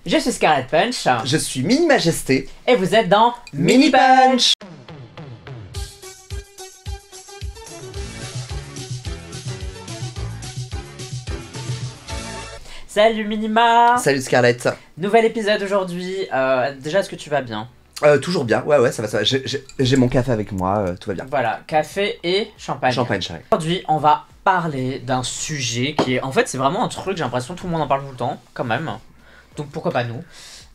Je suis Scarlet Punch. Je suis Mini Majesté. Et vous êtes dans Mini Punch. Salut Minima. Salut Scarlett. Nouvel épisode aujourd'hui. Déjà, est-ce que tu vas bien? Toujours bien, ouais, ça va. J'ai mon café avec moi, tout va bien. Voilà, café et champagne. Champagne, chérie. Aujourd'hui, on va parler d'un sujet qui est... En fait, c'est vraiment un truc, j'ai l'impression que tout le monde en parle tout le temps, quand même. Donc pourquoi pas nous.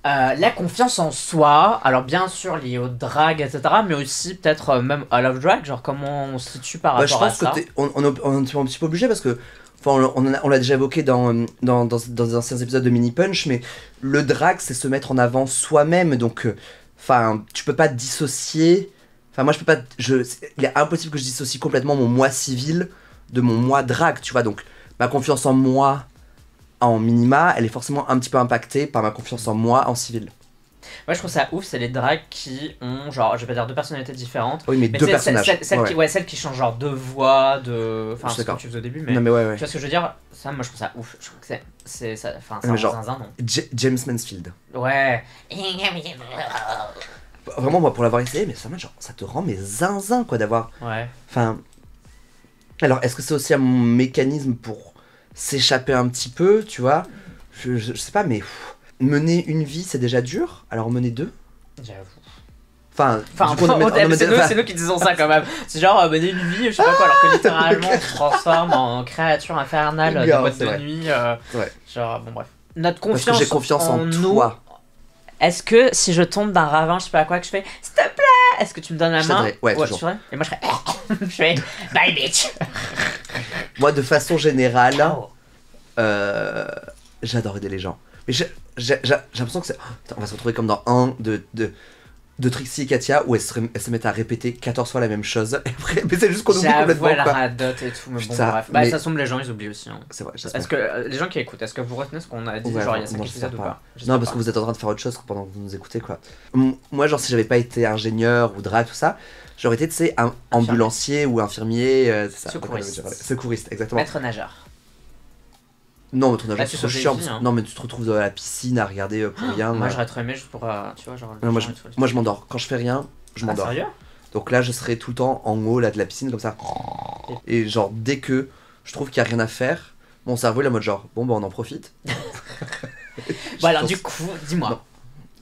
La confiance en soi, alors bien sûr lié au drag, etc. Mais aussi peut-être même à Love Drag, genre comment on se situe par rapport à ça. Je pense que on est un petit peu obligé parce que... Enfin, on l'a déjà évoqué dans des anciens épisodes de Mini Punch, mais le drag, c'est se mettre en avant soi-même, donc... Enfin, tu peux pas dissocier... Enfin, moi, je peux pas... Il est impossible que je dissocie complètement mon moi civil de mon moi drag, tu vois. Donc, ma confiance en moi en minima, elle est forcément un petit peu impactée par ma confiance en moi en civil. Moi, je trouve ça ouf, c'est les drags qui ont, genre, je vais pas dire deux personnalités différentes. Oui, mais deux personnages. Celles qui changent genre de voix, de... Enfin, c'est ce que tu faisais au début, mais... Non, mais ouais. Tu vois ce que je veux dire? Ça, moi, je trouve ça ouf. Je trouve que c'est ça... Enfin, c'est un zinzin, non? James Mansfield. Ouais. Vraiment, moi, pour l'avoir essayé, mais ça te rend mais zinzin, quoi, d'avoir... Ouais. Enfin... Alors, est-ce que c'est aussi un mécanisme pour s'échapper un petit peu, tu vois? Je sais pas, mais... Mener une vie, c'est déjà dur, alors mener deux? J'avoue. Enfin, c'est nous qui disons ça quand même. C'est genre mener une vie, je sais pas quoi, alors que littéralement on se transforme en créature infernale de boîte de nuit. Ouais. Genre, bon bref. Notre parce confiance, que j'ai confiance en nous, toi. Est-ce que si je tombe d'un ravin, je sais pas quoi, que je fais s'il te plaît, est-ce que tu me donnes la main? Ouais, toujours. Tu ferais? Et moi je ferais je fais bye bitch. Moi, de façon générale, Oh. j'adore aider les gens. Mais j'ai l'impression que c'est... On va se retrouver comme dans un de Trixie et Katia où elles se mettent à répéter 14 fois la même chose. Et après, mais c'est juste qu'on oublie complètement. Elle radote et tout, mais bon, bref. Bah, ça semble les gens, ils oublient aussi. Hein. C'est vrai, Est-ce que les gens qui écoutent, est-ce que vous retenez ce qu'on a dit, genre il y a 5 épisodes ou pas? Non, parce que vous êtes en train de faire autre chose pendant que vous nous écoutez, quoi. Moi, genre, si j'avais pas été ingénieur ou drag, tout ça, j'aurais été, tu sais, un ambulancier ou infirmier. Secouriste, exactement. Maître nageur. Non, mais ton nageur, c'est chiant. Hein. Non, mais tu te retrouves dans la piscine à regarder pour rien. Moi, j'aurais trop aimé juste pour, tu vois, genre... Non, moi, je m'endors. Quand je fais rien, je m'endors. Sérieux? Donc là, je serai tout le temps en haut là, de la piscine, comme ça. Et genre, dès que je trouve qu'il n'y a rien à faire, mon cerveau, il est en mode genre, bon, bah, on en profite. Bon, alors, du coup, dis-moi.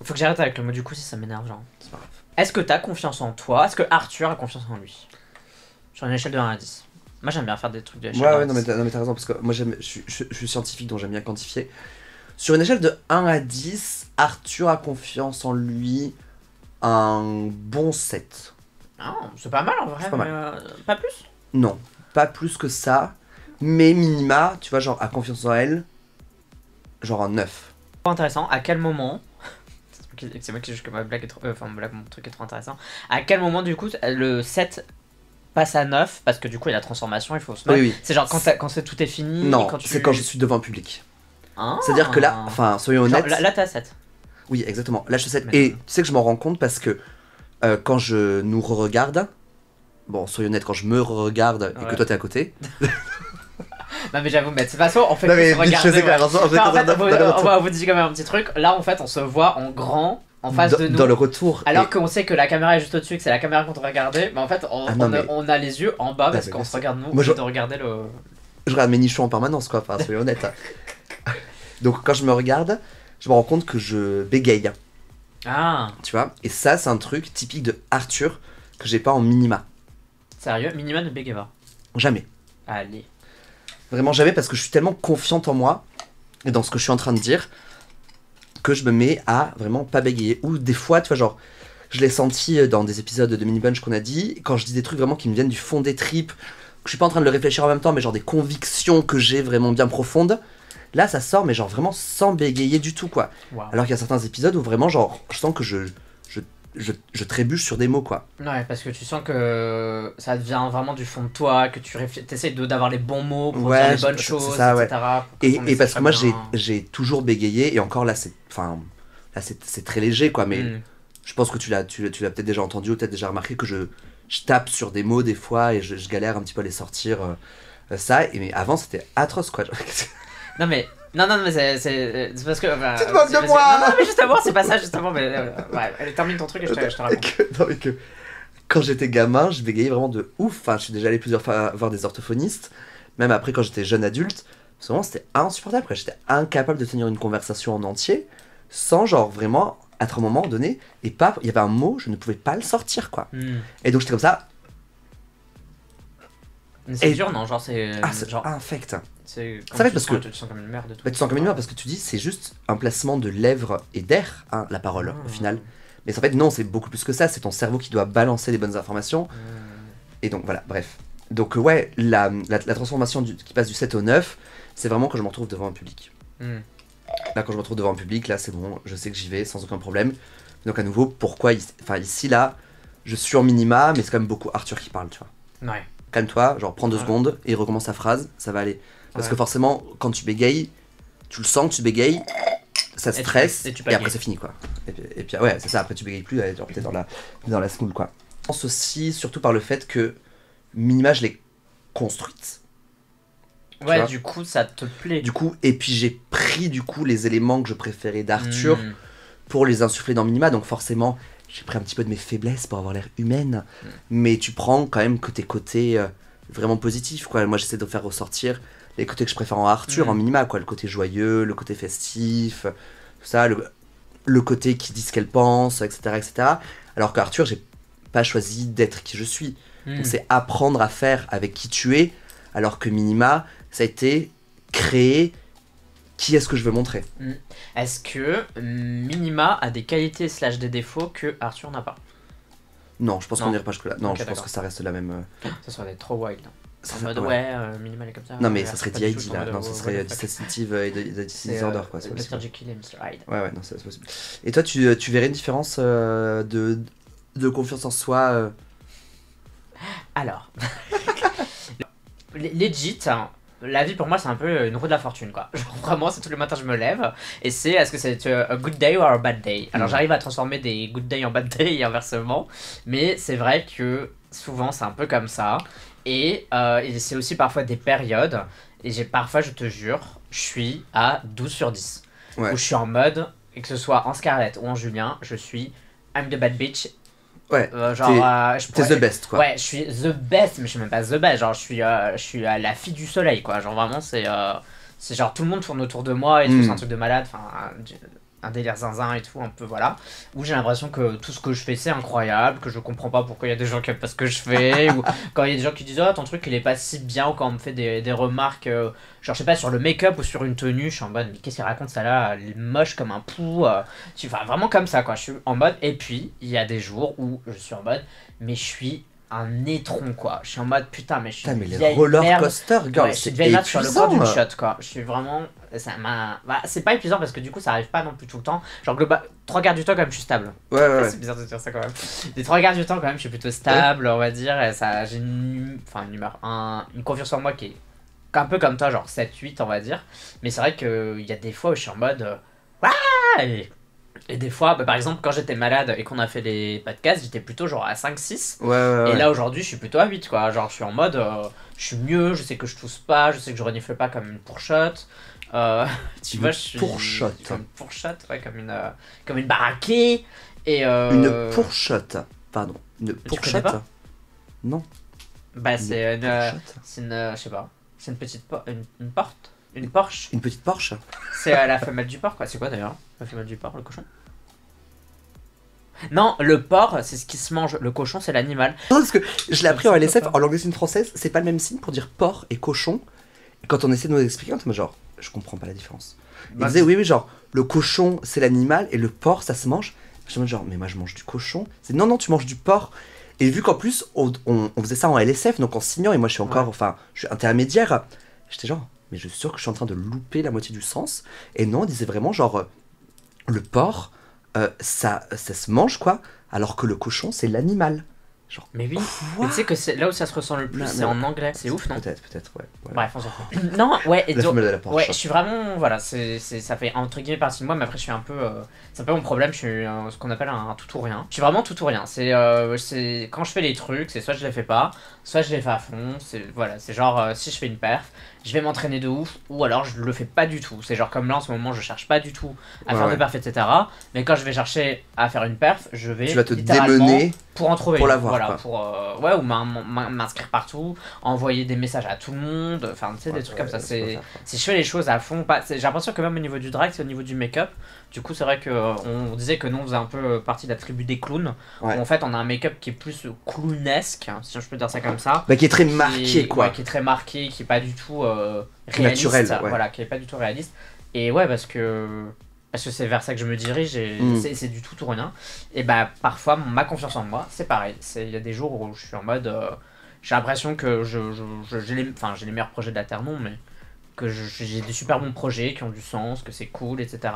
Faut que j'arrête avec le mot du coup si ça m'énerve, genre. C'est pas grave. Est-ce que t'as confiance en toi? Est-ce que Arthur a confiance en lui? Sur une échelle de 1 à 10. Moi j'aime bien faire des trucs de échelle. Ouais, non mais t'as raison, parce que moi je suis scientifique, donc j'aime bien quantifier. Sur une échelle de 1 à 10, Arthur a confiance en lui un bon 7. Ah, c'est pas mal en vrai, pas mais pas plus? Non, pas plus que ça, mais minima, tu vois, genre a confiance en elle, genre un 9. Intéressant, à quel moment... C'est moi qui juge que ma blague est trop... mon truc est trop intéressant. À quel moment du coup le 7... passe à 9 parce que du coup il y a la transformation, il faut se mettre. Oui. C'est genre quand tout est fini. Non, quand c'est quand je suis devant un public. Ah. C'est-à-dire que là, enfin, soyons honnêtes. Là t'as 7. Oui, exactement. Là je suis 7. Et tu sais que je m'en rends compte parce que quand je nous regarde, bon, soyons honnêtes, quand je me regarde et que toi t'es à côté. Non mais j'avoue, mais de toute façon on fait non, que se regarder. On va vous dire quand même un petit truc. Là en fait on se voit en grand. En face de nous. Dans le retour. Alors qu'on sait que la caméra est juste au-dessus et que c'est la caméra qu'on doit regarder, mais en fait on a les yeux en bas parce qu'on se regarde nous, de regarder le... Je regarde mes nichons en permanence quoi, enfin soyons honnêtes. Donc quand je me regarde, je me rends compte que je bégaye. Ah. Tu vois? Et ça c'est un truc typique de Arthur que j'ai pas en minima. Sérieux? Minima ne bégaye pas? Jamais. Allez. Vraiment jamais, parce que je suis tellement confiante en moi et dans ce que je suis en train de dire que je me mets à vraiment pas bégayer. Ou des fois, tu vois, genre, je l'ai senti dans des épisodes de Mini Bunch qu'on a dit, quand je dis des trucs vraiment qui me viennent du fond des tripes, que je suis pas en train de le réfléchir en même temps, mais genre des convictions que j'ai vraiment bien profondes, là ça sort, mais genre vraiment sans bégayer du tout, quoi. Wow. Alors qu'il y a certains épisodes où vraiment, genre, je sens que je trébuche sur des mots, quoi. Ouais, parce que tu sens que ça devient vraiment du fond de toi, que tu essaies d'avoir les bons mots pour dire les bonnes choses, ça, etc. Et parce que moi j'ai toujours bégayé, et encore là c'est très léger, quoi, mais je pense que tu l'as peut-être déjà entendu ou peut-être déjà remarqué que je tape sur des mots des fois et je galère un petit peu à les sortir, ça, mais avant c'était atroce, quoi. Non mais Non, mais c'est parce que. Tu te moques de moi. Non, mais justement, c'est pas ça, justement. Mais ouais, allez, termine ton truc et je te raconte. Non, mais que quand j'étais gamin, je bégayais vraiment de ouf. Enfin, je suis déjà allé plusieurs fois voir des orthophonistes. Même après, quand j'étais jeune adulte, souvent c'était insupportable. Quoi. J'étais incapable de tenir une conversation en entier sans, genre, vraiment, être un moment donné, et pas. Il y avait un mot, je ne pouvais pas le sortir, quoi. Et donc, j'étais comme ça. Mais c'est dur, non? Genre, c'est. Ah, c'est genre, infect. C'est Ça fait parce que. Tu te sens comme une merde. Bah, tu te sens comme une merde parce que tu dis, c'est juste un placement de lèvres et d'air, hein, la parole, au final. Mais en fait, non, c'est beaucoup plus que ça. C'est ton cerveau qui doit balancer les bonnes informations. Et donc, voilà, bref. Donc, ouais, la transformation qui passe du 7 au 9, c'est vraiment quand je me retrouve devant un public. Là, quand je me retrouve devant un public, là, c'est bon, je sais que j'y vais sans aucun problème. Donc, à nouveau, pourquoi ici, là, je suis en minima, mais c'est quand même beaucoup Arthur qui parle, tu vois. Ouais. Calme-toi, genre prends 2 secondes et recommence ta phrase, ça va aller. Parce que forcément, quand tu bégayes, tu le sens que tu bégayes, ça stresse, et après c'est fini, quoi. Et puis ouais, c'est ça, après tu bégayes plus, genre t'es dans la smoule, quoi. Je pense aussi, surtout par le fait que minima, je l'ai construite. Ouais, du coup, ça te plaît. Du coup, et puis j'ai pris, du coup, les éléments que je préférais d'Arthur pour les insuffler dans minima, donc forcément, j'ai pris un petit peu de mes faiblesses pour avoir l'air humaine, mais tu prends quand même que tes côtés vraiment positifs, quoi. Moi, j'essaie de faire ressortir les côtés que je préfère en Arthur, en minima, quoi. Le côté joyeux, le côté festif, tout ça, le côté qui dit ce qu'elle pense, etc., etc. Alors qu'Arthur, j'ai pas choisi d'être qui je suis. Donc c'est apprendre à faire avec qui tu es, alors que minima, ça a été créer qui est-ce que je veux montrer. Est-ce que minima a des qualités / des défauts que Arthur n'a pas? Non, je pense qu'on n'irait pas jusque-là. Non, Okay, je pense que ça reste la même... Ça serait trop wild. En mode, minima est comme ça. Non, mais ça serait D.I.D. là. Non, ça serait Dissociative et Disorder, quoi. C'est Mr. Jekyll et Mr. Hyde. Ouais, non, c'est possible. Et toi, tu verrais une différence de confiance en soi Alors, legit, hein, la vie pour moi c'est un peu une roue de la fortune, quoi. Genre vraiment, c'est tous les matins je me lève et c'est est-ce que c'est a good day or a bad day. Alors j'arrive à transformer des good day en bad day et inversement, mais c'est vrai que souvent c'est un peu comme ça et c'est aussi parfois des périodes et parfois, je te jure, je suis à 12 sur 10 où je suis en mode, et que ce soit en Scarlett ou en Julien, je suis I'm the bad bitch. Ouais, t'es the best, quoi. Ouais, je suis the best, mais je suis même pas the best. Genre, je suis la fille du soleil, quoi. Genre, vraiment, c'est genre tout le monde tourne autour de moi et tout, c'est un truc de malade. Enfin, un délire zinzin et tout, un peu, voilà. Où j'ai l'impression que tout ce que je fais, c'est incroyable, que je comprends pas pourquoi il y a des gens qui aiment pas ce que je fais, ou quand il y a des gens qui disent, oh, ton truc, il est pas si bien, ou quand on me fait des remarques, genre, je sais pas, sur le make-up ou sur une tenue, je suis en mode, mais qu'est-ce qu'il raconte ça là, elle est moche comme un pou, enfin, vraiment comme ça, quoi. Je suis en mode, et puis, il y a des jours où je suis en mode, mais je suis un étron, quoi. Je suis en mode, putain, mais je suis mais les roller coaster, girl, je suis vieille merde sur le corps d'une shot, quoi. Je suis vraiment... c'est pas épuisant parce que du coup, ça arrive pas non plus tout le temps. Genre, global, 3 quarts du temps, quand même, je suis stable. Ouais. C'est bizarre de dire ça, quand même. Les 3 quarts du temps, quand même, je suis plutôt stable, on va dire. Et ça, j'ai une humeur, une confiance en moi qui est un peu comme toi, genre 7-8, on va dire. Mais c'est vrai qu'il y a des fois où je suis en mode... Et des fois, par exemple, quand j'étais malade et qu'on a fait les podcasts, j'étais plutôt genre à 5-6. Ouais. Et là, aujourd'hui, je suis plutôt à 8, quoi. Genre, je suis en mode, je suis mieux, je sais que je tousse pas, je sais que je renifle pas comme une pourchotte. Tu vois, je suis... Pourchotte. Comme une pourchotte, ouais, comme une baraquée. Et Une pourchotte. Pardon. Une pourchotte. Pas non. Bah, c'est une... je sais pas. C'est une petite une porte. Une Porsche. Une petite Porsche. C'est la femelle du porc, quoi. C'est quoi d'ailleurs la femelle du porc, le cochon? Non, le porc, c'est ce qui se mange. Le cochon, c'est l'animal. Non, parce que je l'ai appris en LSF, en langue des signes française, c'est pas le même signe pour dire porc et cochon. Et quand on essaie de nous expliquer, on est genre, je comprends pas la différence. Ils disaient, oui, genre, le cochon, c'est l'animal et le porc, ça se mange. Je me dis genre, mais moi je mange du cochon. C'est non, tu manges du porc. Et vu qu'en plus, on faisait ça en LSF, donc en signant, et moi je suis encore, enfin, je suis intermédiaire, j'étais genre, mais je suis sûr que je suis en train de louper la moitié du sens. Et non, on disait vraiment genre, le porc, ça se mange, quoi, alors que le cochon, c'est l'animal. Genre, mais oui, mais tu sais que c'est là où ça se ressent le plus, c'est en anglais. C'est ouf, non? Peut-être, ouais. Bref, on s'en fout. Non, ouais, et donc, ouais, je suis vraiment, voilà, ça fait entre guillemets partie de moi, mais après je suis un peu, c'est un peu mon problème, je suis ce qu'on appelle un tout ou rien. Je suis vraiment tout ou rien. C'est quand je fais les trucs, c'est soit je les fais pas, soit je les fais à fond. C'est voilà, c'est genre si je fais une perf, je vais m'entraîner de ouf, ou alors je le fais pas du tout. C'est genre comme là en ce moment, je cherche pas du tout à faire de perf, etc. Mais quand je vais chercher à faire une perf, je vais Tu vas te littéralement démener pour en trouver pour une. l'avoir, Voilà, quoi. pour ou m'inscrire partout, envoyer des messages à tout le monde, enfin tu sais, des trucs comme ça. Si je fais les choses à fond, pas, j'ai l'impression que même au niveau du drag, c'est au niveau du make-up. Du coup, c'est vrai que on disait que nous on faisait un peu partie de la tribu des clowns. Ouais. Où en fait, on a un make-up qui est plus clownesque, si je peux dire ça comme ça. Bah, qui est très marqué, quoi. Ouais, qui est très marqué, qui est pas du tout réaliste. Naturel, ouais. Voilà, qui est pas du tout réaliste. Et ouais, parce que c'est vers ça que je me dirige et c'est du tout ou rien. Et bah parfois ma confiance en moi, c'est pareil. Il y a des jours où je suis en mode j'ai l'impression que j'ai les meilleurs projets de la Terre, non, mais que j'ai des super bons projets qui ont du sens, que c'est cool, etc.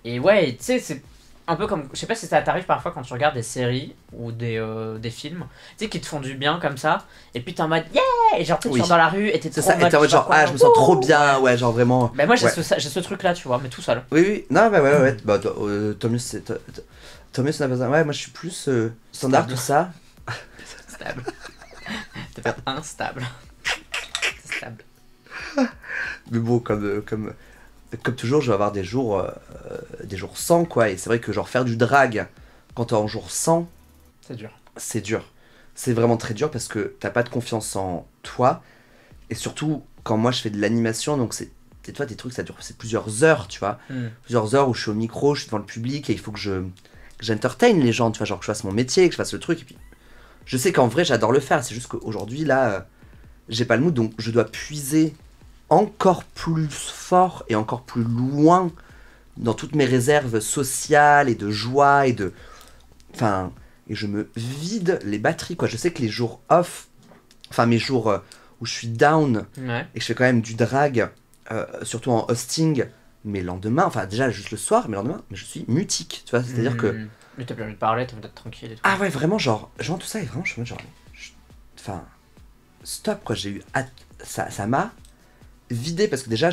Et ouais, tu sais, c'est un peu comme, je sais pas si ça t'arrive parfois quand tu regardes des séries ou des films, tu sais, qui te font du bien comme ça, et puis t'es en mode yeah, et genre tu sors dans la rue et t'es trop ça, en mode, et t'es en mode genre, je me sens trop bien, ouais, genre vraiment. Bah moi j'ai ouais. ce truc là, tu vois, mais tout seul. Oui, non, bah ouais, bah tant mieux, tant mieux, ça n'a pas besoin. Ouais, moi je suis plus standard, Stable. tout ça. Stable. T'es pas instable. C'est stable. Mais bon, comme toujours, je vais avoir des jours sans, quoi. Et c'est vrai que genre faire du drag quand t'es en jour 100, C'est dur. c'est dur. C'est vraiment très dur parce que t'as pas de confiance en toi. Et surtout, quand moi je fais de l'animation, donc c'est des trucs, ça dure c'est plusieurs heures, tu vois. Plusieurs heures où je suis au micro, je suis devant le public et il faut que j'entertain les gens, tu vois, genre que je fasse mon métier, que je fasse le truc. Et puis, je sais qu'en vrai, j'adore le faire. C'est juste qu'aujourd'hui, là, j'ai pas le mood, donc je dois puiser encore plus fort et encore plus loin dans toutes mes réserves sociales et de joie et de... Enfin, et je me vide les batteries, quoi. Je sais que les jours off, enfin mes jours où je suis down Ouais. et que je fais quand même du drag, surtout en hosting, mes lendemains, enfin déjà juste le soir, mes lendemains, mais je suis mutique, tu vois, c'est-à-dire que... Mais t'as plus envie de parler, t'as envie d'être tranquille et tout. Ah ouais, vraiment, genre tout ça est vraiment, je suis en mode genre... Enfin, stop, quoi, j'ai eu... Ça m'a vidé parce que déjà,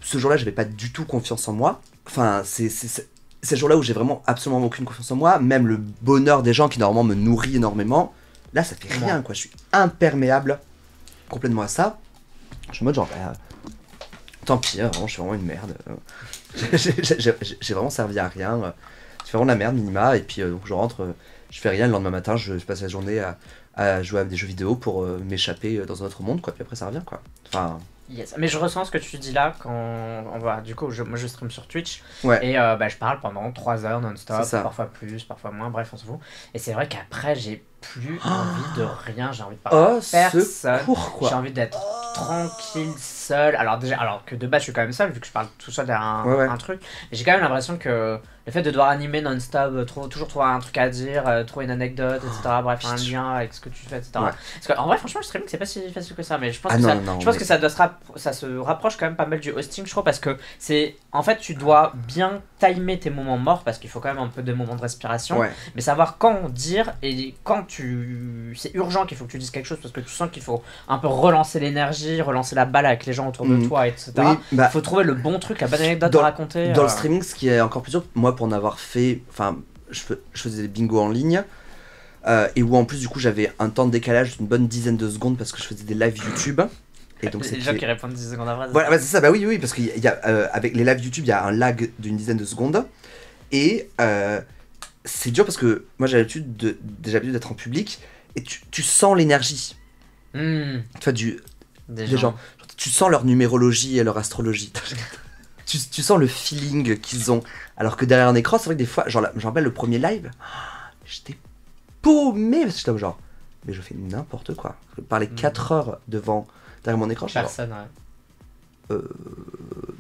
ce jour-là, j'avais pas du tout confiance en moi. Enfin, c'est ces jours-là où j'ai vraiment absolument aucune confiance en moi, même le bonheur des gens qui normalement me nourrit énormément, là, ça fait rien, quoi, je suis imperméable complètement à ça. Je suis en mode genre... tant pis, vraiment, je suis vraiment une merde. J'ai vraiment servi à rien. Je fais vraiment de la merde, minima, et puis donc je rentre, je fais rien, le lendemain matin, je passe la journée à jouer à des jeux vidéo pour m'échapper dans un autre monde, quoi, puis après ça revient, quoi. Enfin... Yes. Mais je ressens ce que tu dis là quand on va. Du coup, moi je stream sur Twitch. Ouais. Et je parle pendant 3 heures non-stop, parfois plus, parfois moins, bref, on se fout. Et c'est vrai qu'après, j'ai plus envie de rien, j'ai envie de parler à personne. J'ai envie d'être tranquille, seul. Alors que de base, je suis quand même seul, vu que je parle tout seul derrière un truc. Mais j'ai quand même l'impression que le fait de devoir animer non-stop, toujours trouver un truc à dire, trouver une anecdote, etc. Bref, un lien avec ce que tu fais, etc. Ouais. Parce qu'en vrai, franchement, le streaming, c'est pas si facile que ça. Mais je pense que ça se rapproche quand même pas mal du hosting, je crois, parce que c'est. En fait, tu dois bien timer tes moments morts, parce qu'il faut quand même un peu de moments de respiration. Ouais. Mais savoir quand dire et quand c'est urgent qu'il faut que tu dises quelque chose, parce que tu sens qu'il faut un peu relancer l'énergie, relancer la balle avec les gens autour de toi, etc. Il faut trouver le bon truc, la bonne anecdote à raconter. Dans le streaming, ce qui est encore plus dur, moi pour en avoir fait, enfin, je faisais des bingos en ligne, et où en plus du coup j'avais un temps de décalage d'une bonne dizaine de secondes parce que je faisais des lives YouTube. Et donc les gens qui répondent 10 secondes après. Voilà, c'est ça, bah oui, parce qu'il y a, avec les lives YouTube, il y a un lag d'une dizaine de secondes. Et c'est dur parce que moi j'ai l'habitude d'être en public et tu sens l'énergie. Tu vois, des gens. Tu sens leur numérologie et leur astrologie. tu sens le feeling qu'ils ont. Alors que derrière un écran, c'est vrai que des fois, genre, je me rappelle le premier live, j'étais paumé parce que j'étais genre, mais je fais n'importe quoi. Je parlais 4 heures derrière mon écran. Personne, ouais.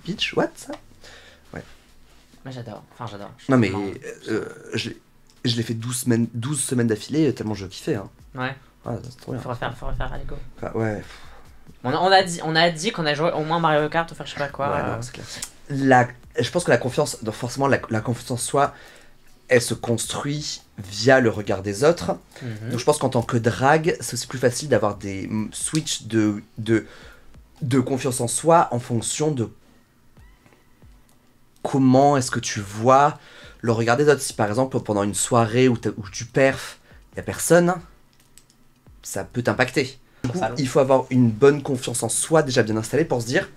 Bitch, what ça? Ouais. Moi j'adore. Non mais je l'ai fait 12 semaines d'affilée tellement je kiffais. Hein. Ouais. C'est trop bien. Faut refaire, allez go. Enfin, ouais. On a dit qu'on a joué au moins Mario Kart ou faire je sais pas quoi. Ouais, c'est clair. Je pense que la confiance, donc forcément la confiance en soi, elle se construit via le regard des autres. Donc je pense qu'en tant que drag, c'est aussi plus facile d'avoir des switches de confiance en soi en fonction de comment est-ce que tu vois le regard des autres. Si par exemple pendant une soirée où tu perfs, il n'y a personne, ça peut t'impacter. Du coup, Salon. il faut avoir une bonne confiance en soi déjà bien installée pour se dire,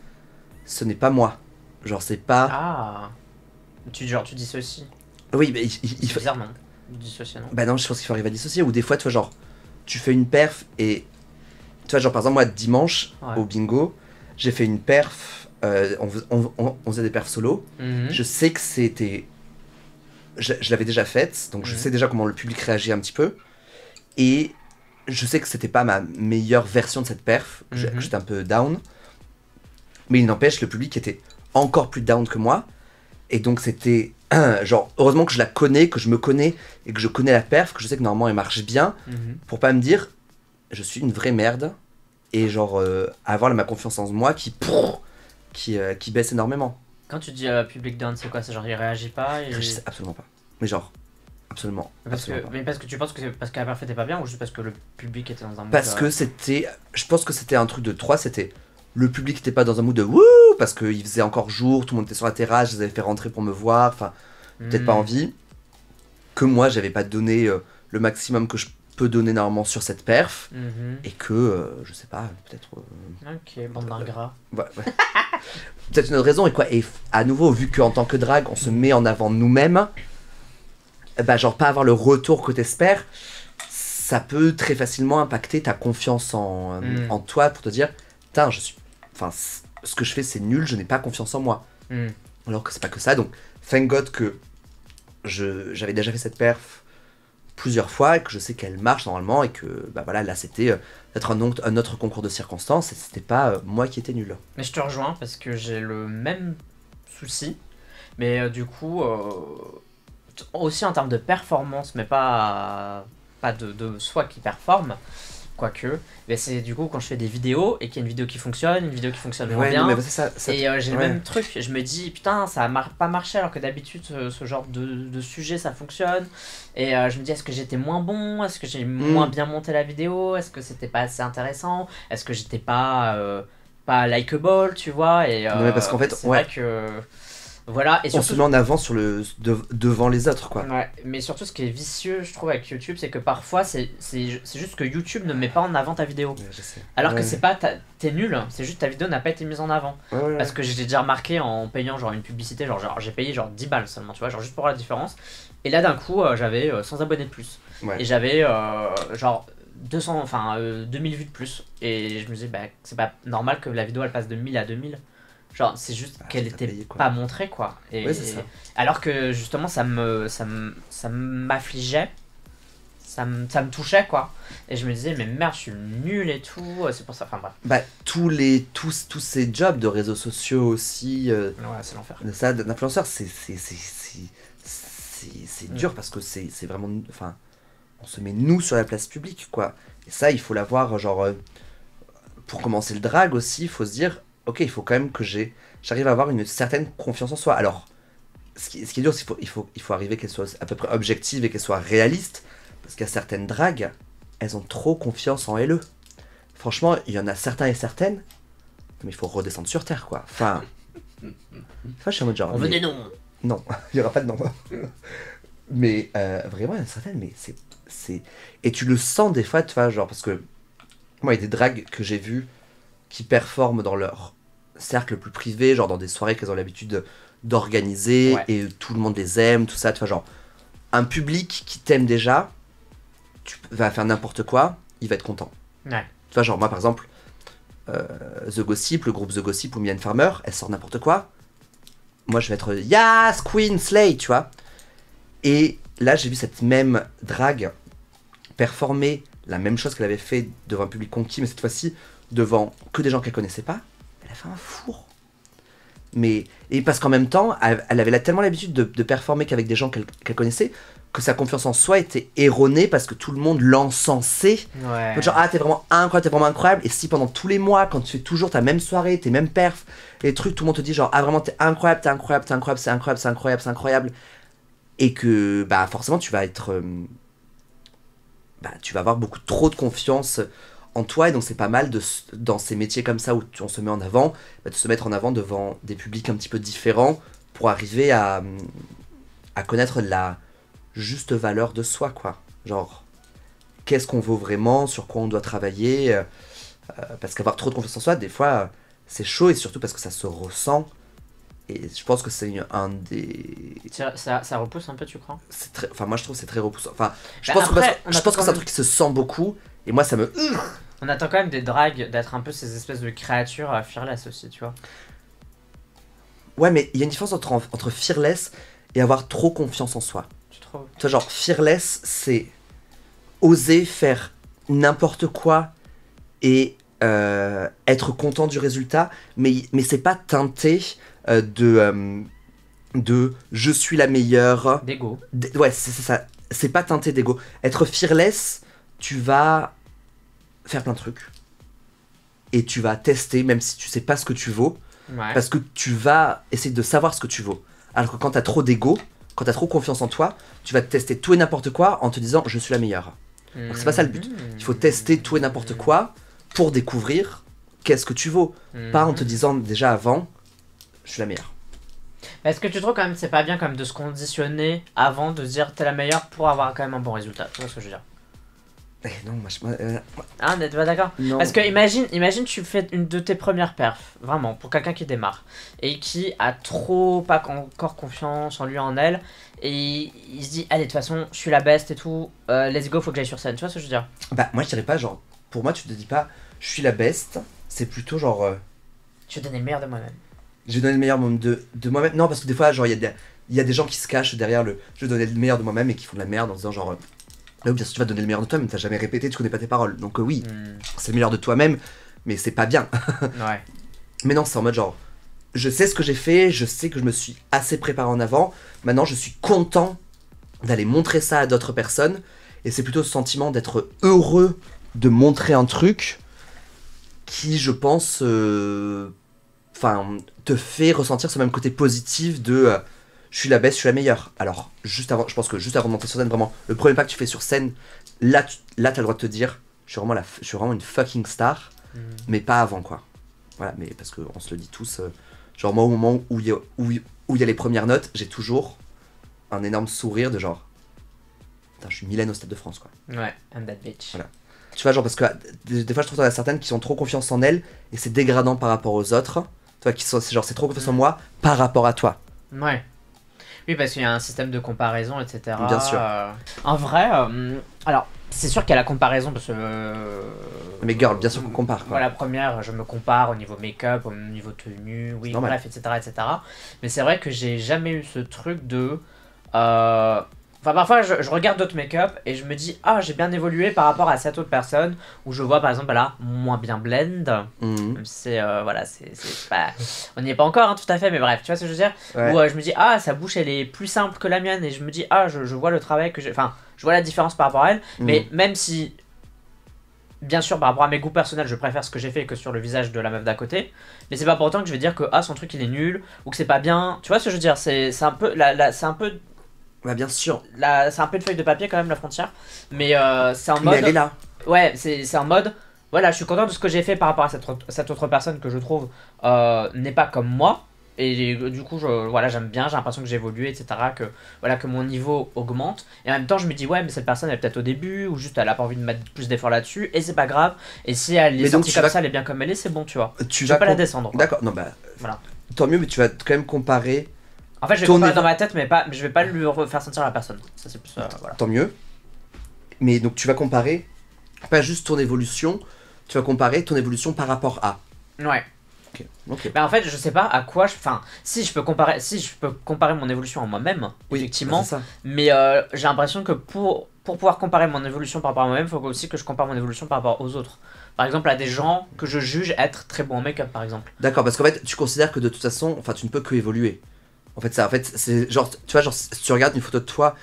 ce n'est pas moi. Genre, c'est pas... Ah. Tu dissocies. Oui, mais C'est bizarre, non? Dissocier, non? Bah non, je pense qu'il faut arriver à dissocier. Ou des fois, tu vois, genre, tu fais une perf et... Tu vois, genre, par exemple, moi, dimanche, Ouais. au bingo, j'ai fait une perf... on faisait des perfs solo. Mhm. Je sais que c'était... Je l'avais déjà faite, donc je Mhm. sais déjà comment le public réagit un petit peu. Et je sais que c'était pas ma meilleure version de cette perf, que Mhm. j'étais un peu down. Mais il n'empêche, le public était encore plus down que moi. Et donc c'était... genre, heureusement que je la connais, que je me connais, et que je connais la perf, que je sais que normalement elle marche bien, Mhm. pour pas me dire, je suis une vraie merde, et genre avoir ma confiance en moi qui baisse énormément. Quand tu dis public down, c'est quoi? C'est genre il réagit pas et... Je sais absolument pas. Mais genre, absolument. absolument pas. Mais parce que tu penses que c'est parce que la perf était pas bien ou juste parce que le public était dans un mood... Parce que c'était... Je pense que c'était un truc de 3, c'était... Le public n'était pas dans un mood de wouh, parce qu'il faisait encore jour, tout le monde était sur la terrasse, je les avais fait rentrer pour me voir, enfin, peut-être pas envie. Que moi, j'avais pas donné le maximum que je peux donner normalement sur cette perf, Mhm. et que, je sais pas, peut-être... Ok, bande d'ingrats. ouais. Peut-être une autre raison, et quoi. Et à nouveau, vu qu'en tant que drague, on se met en avant nous-mêmes, bah genre pas avoir le retour que t'espères, ça peut très facilement impacter ta confiance en toi pour te dire, putain, enfin, ce que je fais c'est nul, je n'ai pas confiance en moi. Mhm. Alors que c'est pas que ça, donc thank God que j'avais déjà fait cette perf plusieurs fois et que je sais qu'elle marche normalement et que bah voilà, là c'était peut-être un autre concours de circonstances et c'était pas moi qui étais nul. Mais je te rejoins parce que j'ai le même souci. Mais du coup, aussi en termes de performance, mais pas de soi qui performe, quoique, mais c'est du coup quand je fais des vidéos et qu'il y a une vidéo qui fonctionne, une vidéo qui fonctionne moins Ouais, bien. non, mais c'est ça, Et j'ai le ouais. même truc, je me dis putain ça a pas marché alors que d'habitude ce genre de sujet ça fonctionne. Et je me dis est-ce que j'étais moins bon, est-ce que j'ai moins bien monté la vidéo, est-ce que c'était pas assez intéressant, est-ce que j'étais pas likable, tu vois. Et Non, mais parce qu'en fait, c'est ouais. vrai que voilà. Et On surtout, se met en avant devant les autres, quoi. ouais, mais surtout ce qui est vicieux je trouve avec YouTube c'est que parfois c'est juste que YouTube ne met pas en avant ta vidéo. Ouais, je sais. Alors que Ouais. c'est pas t'es nul, c'est juste ta vidéo n'a pas été mise en avant. Ouais, ouais, Parce ouais. que j'ai déjà remarqué en payant genre une publicité, genre j'ai payé genre 10 balles seulement, tu vois, genre juste pour la différence. Et là d'un coup j'avais 100 abonnés de plus. Ouais. Et j'avais genre 2000 vues de plus. Et je me disais bah c'est pas normal que la vidéo elle passe de 1000 à 2000. Genre c'est juste Ah, qu'elle t'as était payé, quoi. pas montrée quoi. Et, Ouais, c'est ça. alors que justement ça m'affligeait. Ça me touchait quoi. Et je me disais mais merde je suis nul et tout. C'est pour ça, enfin bref. Bah, tous ces jobs de réseaux sociaux aussi, Ouais c'est l'enfer. de ça, d'influenceurs, c'est dur parce que c'est vraiment... Enfin, on se met nous sur la place publique, quoi. Et ça, il faut l'avoir, genre... pour commencer le drag aussi, il faut se dire, ok, il faut quand même que j'arrive à avoir une certaine confiance en soi. Alors, ce qui est dur, c'est qu'il faut arriver qu'elle soit à peu près objective et qu'elle soit réaliste. Parce qu'il y a certaines dragues, elles ont trop confiance en LE. Franchement, il y en a certains et certaines, mais il faut redescendre sur Terre, quoi. Enfin, je suis en mode genre... On veut des noms. Non, il n'y aura pas de nom. Mais vraiment, il y en a certaines, mais c'est... Et tu le sens des fois, tu vois, genre, parce que moi, il y a des dragues que j'ai vues qui performent dans leur cercle plus privé, genre dans des soirées qu'elles ont l'habitude d'organiser, Ouais. et tout le monde les aime, tout ça, tu vois, genre, un public qui t'aime déjà, tu vas faire n'importe quoi, il va être content. Ouais. Tu vois, genre, moi, par exemple, The Gossip, le groupe The Gossip ou Mylène Farmer, elle sort n'importe quoi. Moi, je vais être Yas, Queen, Slay, tu vois. Et là, j'ai vu cette même drague performer la même chose qu'elle avait fait devant un public conquis, mais cette fois-ci devant que des gens qu'elle connaissait pas. Elle a fait un four. Mais, et parce qu'en même temps, elle avait tellement l'habitude de performer qu'avec des gens qu'elle connaissait, que sa confiance en soi était erronée parce que tout le monde l'encensait. Ouais. Genre, ah, t'es vraiment incroyable. Et si pendant tous les mois, quand tu fais toujours ta même soirée, tes mêmes perfs, et trucs, tout le monde te dit genre, ah, vraiment, t'es incroyable, c'est incroyable. Et que, bah, forcément, tu vas être. Bah, tu vas avoir beaucoup trop de confiance en toi. Et donc, c'est pas mal dans ces métiers comme ça où on se met en avant, bah, de se mettre en avant devant des publics un petit peu différents pour arriver à connaître la juste valeur de soi, quoi. Genre, qu'est-ce qu'on vaut vraiment, sur quoi on doit travailler. Parce qu'avoir trop de confiance en soi, des fois, c'est chaud, et surtout parce que ça se ressent. Et je pense que c'est un des... Ça repousse un peu, tu crois? Enfin, moi je trouve que c'est très repoussant. Enfin, je Bah pense après, que c'est un truc qui se sent beaucoup, et moi ça me... On attend quand même des drags d'être un peu ces espèces de créatures fearless aussi, tu vois. Ouais, mais il y a une différence entre fearless et avoir trop confiance en soi. Tu trouves? Tu vois, genre, fearless, c'est oser faire n'importe quoi et être content du résultat, mais c'est pas teinté de je suis la meilleure. D'ego. Ouais, c'est ça. C'est pas teinté d'ego. Être fearless, tu vas faire plein de trucs. Et tu vas tester, même si tu sais pas ce que tu vaux. Ouais. Parce que tu vas essayer de savoir ce que tu vaux. Alors que quand t'as trop d'ego, quand t'as trop confiance en toi, tu vas tester tout et n'importe quoi en te disant je suis la meilleure. Donc c'est pas ça le but. Il faut tester tout et n'importe quoi pour découvrir qu'est-ce que tu vaux. Pas en te disant déjà avant je suis la meilleure. Est-ce que tu trouves quand même c'est pas bien quand même de se conditionner avant de se dire t'es la meilleure pour avoir quand même un bon résultat? Tu vois ce que je veux dire? Non, moi Ah, t'es pas d'accord? non. Parce que imagine tu fais une de tes premières perfs, vraiment, pour quelqu'un qui démarre, et qui a trop pas encore confiance en lui, en elle, et il se dit, allez, de toute façon, je suis la best et tout, let's go, faut que j'aille sur scène, tu vois ce que je veux dire? Bah moi je dirais pas genre, pour moi tu te dis pas je suis la best, c'est plutôt genre Je vais donner le meilleur de moi-même. je vais donner le meilleur de moi-même. Non, parce que des fois genre il y a des gens qui se cachent derrière le je vais donner le meilleur de moi-même et qui font de la merde en disant genre oui, bien sûr, tu vas donner le meilleur de toi, mais t'as jamais répété, tu connais pas tes paroles. Donc oui, c'est le meilleur de toi-même, mais c'est pas bien. Ouais. Mais non, c'est en mode genre, je sais ce que j'ai fait, je sais que je me suis assez préparé en avant. Maintenant, je suis content d'aller montrer ça à d'autres personnes. Et c'est plutôt ce sentiment d'être heureux de montrer un truc qui, je pense, te fait ressentir ce même côté positif de je suis la best, je suis la meilleure. Alors, je pense que juste avant de monter sur scène, vraiment, le premier pas que tu fais sur scène, là, t'as le droit de te dire, je suis vraiment une fucking star, mais pas avant, quoi. Voilà, mais parce qu'on se le dit tous, genre moi, au moment où il y a les premières notes, j'ai toujours un énorme sourire de genre, putain, je suis Mylène au Stade de France, quoi. Ouais, I'm that bitch. Voilà. Tu vois, genre, parce que des fois, je trouve qu'il y en a certaines qui ont trop confiance en elles, et c'est dégradant par rapport aux autres. Tu vois, c'est genre, c'est trop confiance en moi par rapport à toi. Ouais. Oui, parce qu'il y a un système de comparaison, etc. Bien sûr. En vrai, alors, c'est sûr qu'il y a la comparaison, parce que... Mais girl, bien sûr qu'on compare, quoi. Voilà, la première, je me compare au niveau make-up, au niveau tenue, oui, Normal. bref, etc., etc. Mais c'est vrai que j'ai jamais eu ce truc de... Enfin, parfois, je regarde d'autres make-up et je me dis, ah, j'ai bien évolué par rapport à cette autre personne, où je vois, par exemple, elle a moins bien blend. Même si c'est, voilà, c'est pas... On n'y est pas encore, hein, tout à fait, mais bref, tu vois ce que je veux dire? Ouais. Où je me dis, ah, sa bouche, elle est plus simple que la mienne, et je me dis, ah, je vois le travail que j'ai... Enfin, je vois la différence par rapport à elle, mais même si... Bien sûr, par rapport à mes goûts personnels, je préfère ce que j'ai fait que sur le visage de la meuf d'à côté. Mais c'est pas pour autant que je vais dire que ah, son truc il est nul ou que c'est pas bien. Tu vois ce que je veux dire? C'est un peu c'est un peu Bah, bien sûr. c'est un peu une feuille de papier quand même la frontière. Mais c'est en Mais mode. elle est là. Ouais, c'est en mode. Voilà, je suis content de ce que j'ai fait par rapport à cette autre personne que je trouve n'est pas comme moi. Et du coup, voilà, j'aime bien, j'ai l'impression que j'ai évolué, etc. Que, voilà, que mon niveau augmente. Et en même temps, je me dis, ouais, mais cette personne, elle est peut-être au début, ou juste elle a pas envie de mettre plus d'efforts là-dessus, et c'est pas grave. Et si elle est sortie comme ça, elle est bien comme elle est, c'est bon, tu vois. Tu Je vais pas la descendre. D'accord, non, bah. Voilà. Tant mieux, mais tu vas quand même comparer. En fait, je vais comparer dans ma tête, mais je vais pas lui faire sentir la personne. Ça, c'est plus. Voilà. Tant mieux. Mais donc, tu vas comparer pas juste ton évolution, tu vas comparer ton évolution par rapport à. Ouais. Ok. Bah en fait, je sais pas à quoi enfin, si je peux comparer mon évolution en moi-même, Oui, effectivement, c'est ça. mais j'ai l'impression que pour pouvoir comparer mon évolution par rapport à moi-même, il faut aussi que je compare mon évolution par rapport aux autres. Par exemple, à des gens que je juge être très bons en make-up, par exemple. D'accord, parce qu'en fait, tu considères que de toute façon, enfin, tu ne peux que évoluer. En fait, c'est genre, tu vois, genre, si tu regardes une photo de toi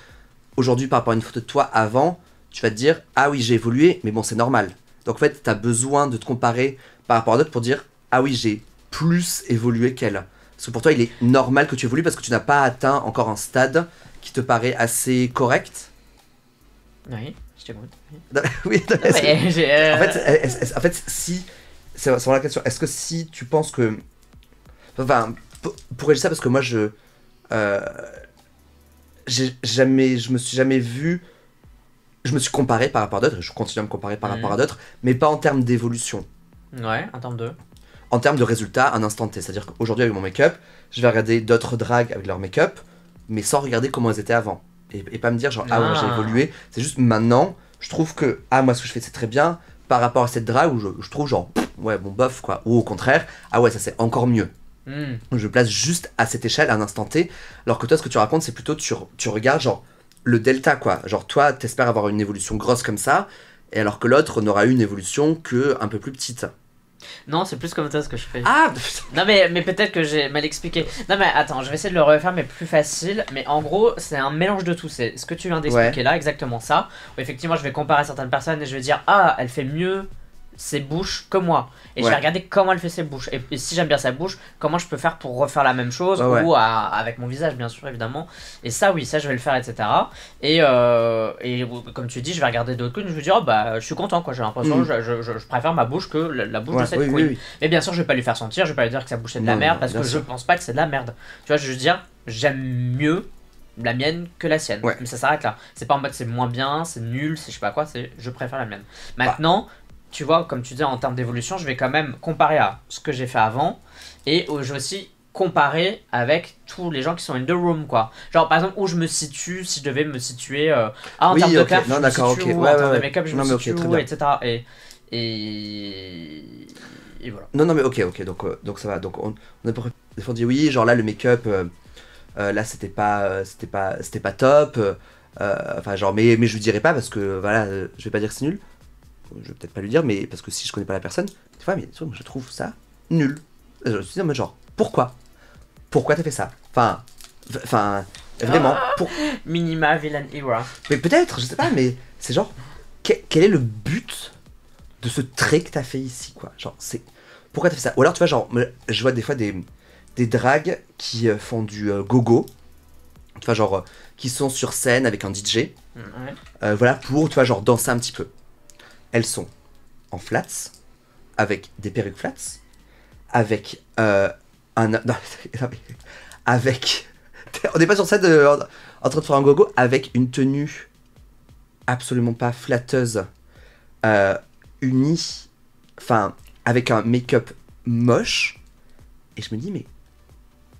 aujourd'hui par rapport à une photo de toi avant, tu vas te dire, ah oui, j'ai évolué, mais bon, c'est normal. Donc en fait, tu as besoin de te comparer par rapport à d'autres pour dire, ah oui, j'ai plus évolué qu'elle. Parce que pour toi, il est normal que tu évolues parce que tu n'as pas atteint encore un stade qui te paraît assez correct. Oui, je t'écoute. Oui, Non, mais en fait, si. C'est vraiment la question. Est-ce que si tu penses que. Enfin, pour dire ça, parce que moi, je me suis jamais vu. Je me suis comparé par rapport à d'autres, et je continue à me comparer par rapport à d'autres, mais pas en termes d'évolution. Ouais, en termes de. En termes de résultats, un instant T. C'est-à-dire qu'aujourd'hui, avec mon make-up, je vais regarder d'autres drags avec leur make-up, mais sans regarder comment elles étaient avant. Et pas me dire genre, ah ouais, j'ai évolué. C'est juste maintenant, je trouve que, ah, moi, ce que je fais, c'est très bien, par rapport à cette drague où je trouve genre, ouais, bon, bof, quoi. Ou au contraire, ah ouais, ça c'est encore mieux. Je place juste à cette échelle, à un instant T. Alors que toi, ce que tu racontes, c'est plutôt, tu regardes genre, le delta, quoi. Genre, toi, t'espères avoir une évolution grosse comme ça, et alors que l'autre n'aura eu une évolution que un peu plus petite. Non, c'est plus comme ça ce que je fais. Ah. Non mais peut-être que j'ai mal expliqué. Non mais attends, je vais essayer de le refaire mais plus facile. Mais en gros, c'est un mélange de tout. C'est ce que tu viens d'expliquer là, exactement ça. Où effectivement, je vais comparer certaines personnes et je vais dire, ah, elle fait mieux ses bouches que moi. Et je vais regarder comment elle fait ses bouches. Et si j'aime bien sa bouche, comment je peux faire pour refaire la même chose. Ou avec mon visage, bien sûr, évidemment. Et ça, oui, ça, je vais le faire, etc. Et comme tu dis, je vais regarder d'autres queens. Je vais dire, oh, bah, je suis content, quoi. J'ai l'impression, je préfère ma bouche que la bouche de cette queen. Oui. Mais bien sûr, je vais pas lui faire sentir. Je vais pas lui dire que sa bouche c'est de la merde. Parce que je pense pas que c'est de la merde. Tu vois, je veux dire, j'aime mieux la mienne que la sienne. Mais ça s'arrête là. C'est pas en mode c'est moins bien, c'est nul, c'est je sais pas quoi. C'est je préfère la mienne. Maintenant. Tu vois, comme tu dis, en termes d'évolution, je vais quand même comparer à ce que j'ai fait avant et je vais aussi comparer avec tous les gens qui sont in the room, quoi. Genre, par exemple, où je me situe, si je devais me situer en termes de perf, je me situe où, en termes de make-up, je me situe où, etc. Et voilà. Non, mais ok, donc ça va. Donc on a des fois dit oui, genre là, le make-up, là, c'était pas top. Enfin, genre, mais je lui dirais pas parce que, voilà, je vais pas dire que c'est nul. Je vais peut-être pas lui dire, mais parce que si je connais pas la personne, tu vois, mais je trouve ça nul. Je me suis dit, mais genre, pourquoi t'as fait ça? Enfin, vraiment. Minima villain era. Mais peut-être, je sais pas, mais c'est genre, quel est le but de ce trait que t'as fait ici, quoi? Genre, c'est. Pourquoi t'as fait ça? Ou alors, tu vois, genre, je vois des fois des drags qui font du gogo. Tu vois, genre, qui sont sur scène avec un DJ. Voilà, pour, tu vois, genre, danser un petit peu. Elles sont en flats, avec des perruques flats, avec avec... On n'est pas sur scène en train de faire un gogo, avec une tenue absolument pas flatteuse, unie, enfin, avec un make-up moche. Et je me dis, mais...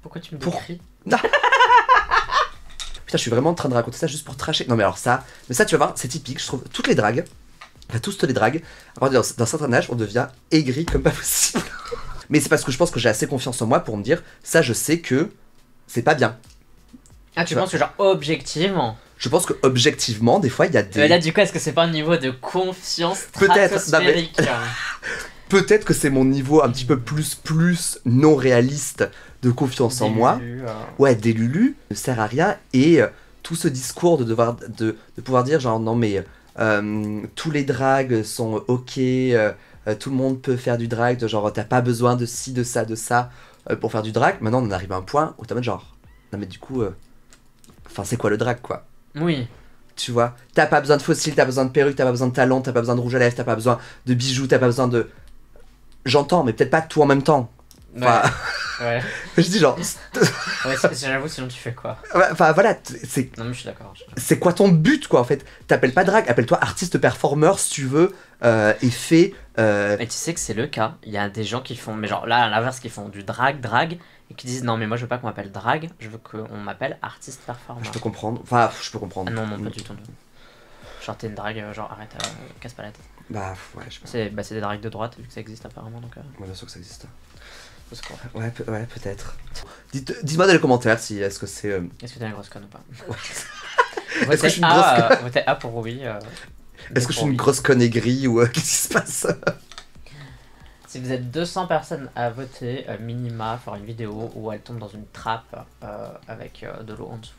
Pourquoi tu me décris Non. Putain, je suis vraiment en train de raconter ça juste pour tracher. Non mais alors ça... Mais ça, tu vas voir, c'est typique, je trouve, toutes les dragues, enfin, tous les dragues, à partir d'un certain âge, on devient aigri comme pas possible. Mais c'est parce que je pense que j'ai assez confiance en moi pour me dire, ça je sais que c'est pas bien. Ah, tu penses que genre objectivement? Je pense que objectivement, des fois, il y a des... Mais là, du coup, est-ce que c'est pas un niveau de confiance stratosphérique? Peut-être que c'est mon niveau un petit peu plus non réaliste de confiance en moi. Ouais, des Lulu ne sert à rien. Et tout ce discours de pouvoir dire genre, non mais... tous les drags sont ok, tout le monde peut faire du drag, genre t'as pas besoin de ci, de ça pour faire du drag. Maintenant on en arrive à un point où t'as mode genre, non mais du coup, enfin c'est quoi le drag quoi? Oui. Tu vois, t'as pas besoin de fossiles, t'as besoin de perruque, t'as pas besoin de talons, t'as pas besoin de rouge à lèvres, t'as pas besoin de bijoux, t'as pas besoin de... J'entends, mais peut-être pas tout en même temps. Enfin... Ouais. Je dis genre... Ouais, j'avoue, sinon tu fais quoi? Enfin voilà, c'est... Non mais je suis d'accord. C'est quoi ton but quoi en fait? T'appelles pas drag, appelle-toi artiste performeur si tu veux, et fais... Mais tu sais que c'est le cas, il y a des gens qui font, mais genre là à l'inverse, qui font du drag, et qui disent non mais moi je veux pas qu'on m'appelle drag, je veux qu'on m'appelle artiste performeur. Je peux comprendre, enfin je peux comprendre. Ah non, pas du tout. Non. Genre t'es une drague, genre arrête, casse pas la tête. Bah ouais, je sais pas. C'est des dragues de droite vu que ça existe apparemment donc... Ouais, bien sûr que ça existe. Ouais, peut-être. Dis-moi dans les commentaires si est-ce que c'est... Est-ce que t'es une grosse conne ou pas? Est-ce que je suis une grosse conne? Votez A pour oui. Est-ce que je suis une grosse conne aigrie ou qu'est-ce qui se passe? Si vous êtes 200 personnes à voter, minima, faire une vidéo où elle tombe dans une trappe avec de l'eau en dessous.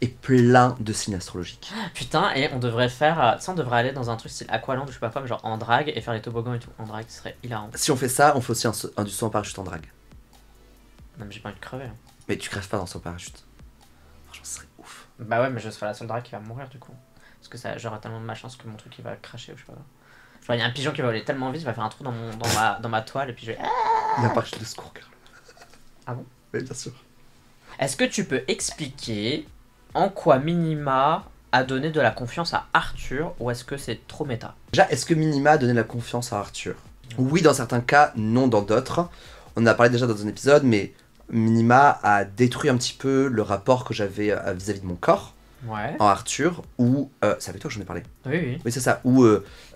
Et plein de signes astrologiques. Putain, et on devrait faire... Tu sais, on devrait aller dans un truc style Aqualand, je sais pas quoi, mais genre en drague et faire les toboggans et tout. En drague, ce serait hilarant. Si on fait ça, on fait aussi un du saut en parachute en drague. Non mais j'ai pas envie de crever. Hein. Mais tu crèves pas dans le saut en parachute. Franchement, ce serait ouf. Bah ouais, mais je serai la seule drague qui va mourir du coup. Parce que ça, j'aurai tellement de malchance que mon truc il va cracher ou je sais pas. Genre il y a un pigeon qui va voler tellement vite, il va faire un trou dans ma toile et puis je vais... Il y a un parachute de secours, Carl. Ah bon? Oui, bien sûr. Est-ce que tu peux expliquer en quoi Minima a donné de la confiance à Arthur ou est-ce que c'est trop méta? Déjà, est-ce que Minima a donné de la confiance à Arthur? Oui, dans certains cas, non dans d'autres. On en a parlé déjà dans un épisode, mais Minima a détruit un petit peu le rapport que j'avais vis-à-vis de mon corps Ouais. en Arthur, où... c'est avec toi que j'en ai parlé. Oui, oui. Oui, c'est ça, où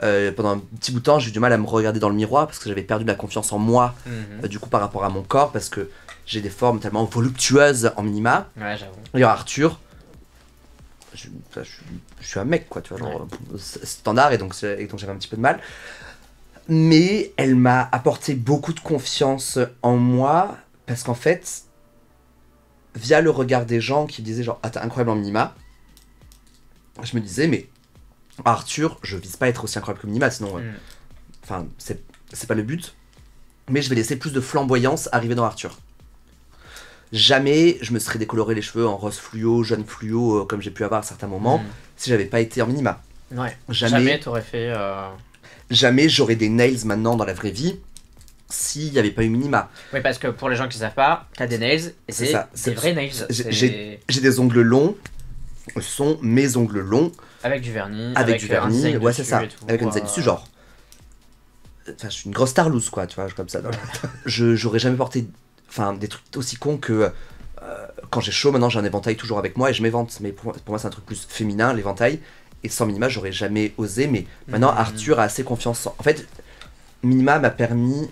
pendant un petit bout de temps, j'ai eu du mal à me regarder dans le miroir parce que j'avais perdu de la confiance en moi, du coup, par rapport à mon corps, parce que j'ai des formes tellement voluptueuses en Minima. Ouais, j'avoue. Et en Arthur, je suis un mec, quoi, tu vois, genre, standard, et donc j'avais un petit peu de mal. Mais elle m'a apporté beaucoup de confiance en moi, parce qu'en fait, via le regard des gens qui disaient genre, ah, t'es incroyable en Minima, je me disais, mais Arthur, je vise pas à être aussi incroyable que Minima, sinon, enfin, c'est pas le but, mais je vais laisser plus de flamboyance arriver dans Arthur. Jamais je me serais décoloré les cheveux en rose fluo, jaune fluo, comme j'ai pu avoir à certains moments, si j'avais pas été en Minima. Ouais. Jamais T'aurais fait. Jamais j'aurais des nails maintenant dans la vraie vie s'il n'y avait pas eu Minima. Oui, parce que pour les gens qui savent pas, t'as des nails et c'est des vrais nails. J'ai des ongles longs, ce sont mes ongles longs. Avec du vernis. Avec du vernis, ouais, c'est ça. Tout, avec un design dessus, genre. Enfin, je suis une grosse starlouse, quoi, tu vois, comme ça. J'aurais jamais porté. Enfin, des trucs aussi cons que. Quand j'ai chaud, maintenant j'ai un éventail toujours avec moi et je m'évente. Mais pour moi, c'est un truc plus féminin, l'éventail. Et sans Minima, j'aurais jamais osé. Mais maintenant, Arthur a assez confiance en. En fait, Minima a permis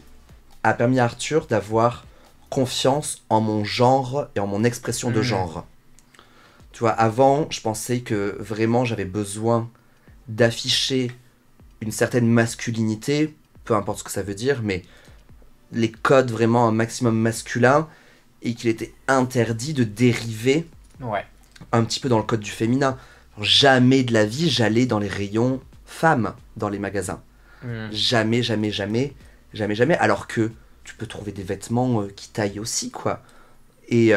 à Arthur d'avoir confiance en mon genre et en mon expression de genre. Tu vois, avant, je pensais que vraiment j'avais besoin d'afficher une certaine masculinité, peu importe ce que ça veut dire, mais les codes vraiment un maximum masculin, et qu'il était interdit de dériver un petit peu dans le code du féminin. Jamais de la vie, j'allais dans les rayons femmes dans les magasins. Jamais, jamais, jamais, jamais, jamais, alors que tu peux trouver des vêtements qui taillent aussi, quoi. Et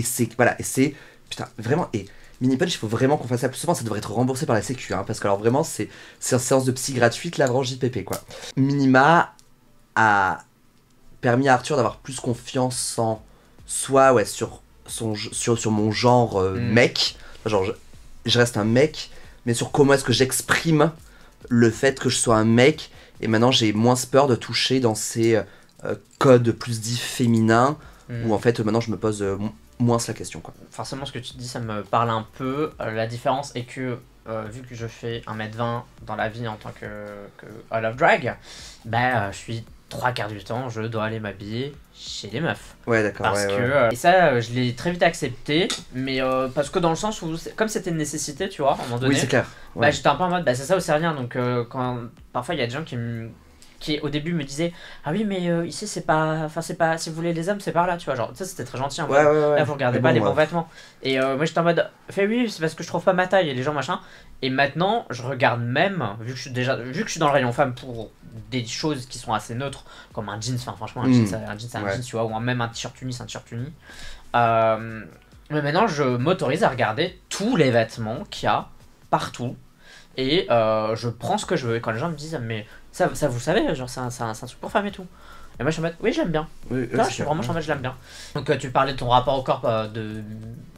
c'est, voilà, et c'est, putain, vraiment, et Mini Punch, il faut vraiment qu'on fasse ça plus souvent, ça devrait être remboursé par la sécu, hein, parce que alors vraiment, c'est une séance de psy gratuite, la branche JPP, quoi. Minima a permis à Arthur d'avoir plus confiance en soi, ouais, sur mon genre mec, genre, je reste un mec, mais sur comment est-ce que j'exprime le fait que je sois un mec, et maintenant j'ai moins peur de toucher dans ces codes plus dits féminins, où en fait maintenant je me pose moins la question, quoi. Forcément, ce que tu dis, ça me parle un peu. La différence est que, vu que je fais 1m20 dans la vie en tant que I Love Drag, bah, je suis 3/4 du temps, je dois aller m'habiller chez les meufs. Ouais, d'accord. Parce que, et ça, je l'ai très vite accepté, mais parce que dans le sens où, comme c'était une nécessité, tu vois, à un moment donné, oui, c'est clair. Bah, j'étais un peu en mode, bah, c'est ça ou c'est rien. Donc, quand parfois il y a des gens qui au début me disaient, ah oui, mais ici c'est pas, si vous voulez les hommes, c'est par là, tu vois, genre, ça c'était très gentil, en mode, là vous regardez pas les bons vêtements. Et moi j'étais en mode, oui, c'est parce que je trouve pas ma taille, et les gens machin. Et maintenant, je regarde même, vu que je suis dans le rayon femme pour des choses qui sont assez neutres, comme un jeans, enfin franchement, un jeans c'est un jeans, tu vois, ou même un t-shirt uni, c'est un t-shirt uni. Mais maintenant, je m'autorise à regarder tous les vêtements qu'il y a partout. Et je prends ce que je veux. Et quand les gens me disent, mais ça vous savez, genre c'est un truc pour femmes et tout. Et moi je suis en mode, oui, je l'aime bien. Oui, je suis vraiment en mode, je l'aime bien. Donc tu parlais de ton rapport au corps de